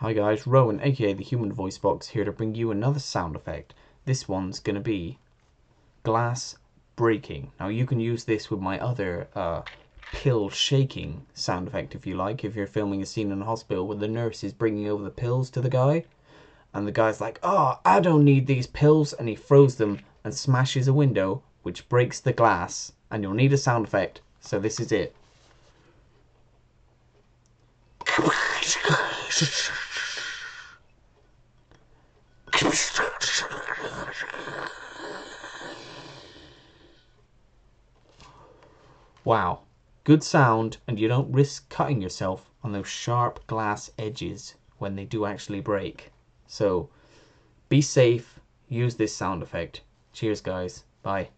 Hi guys, Rowan, aka the Human Voice Box, here to bring you another sound effect. This one's going to be glass breaking. Now you can use this with my other pill shaking sound effect if you like, if you're filming a scene in a hospital where the nurse is bringing over the pills to the guy, and the guy's like, "Oh, I don't need these pills," and he throws them and smashes a window, which breaks the glass, and you'll need a sound effect, so this is it. Wow, good sound, and you don't risk cutting yourself on those sharp glass edges when they do actually break. So be safe, use this sound effect. Cheers guys, bye.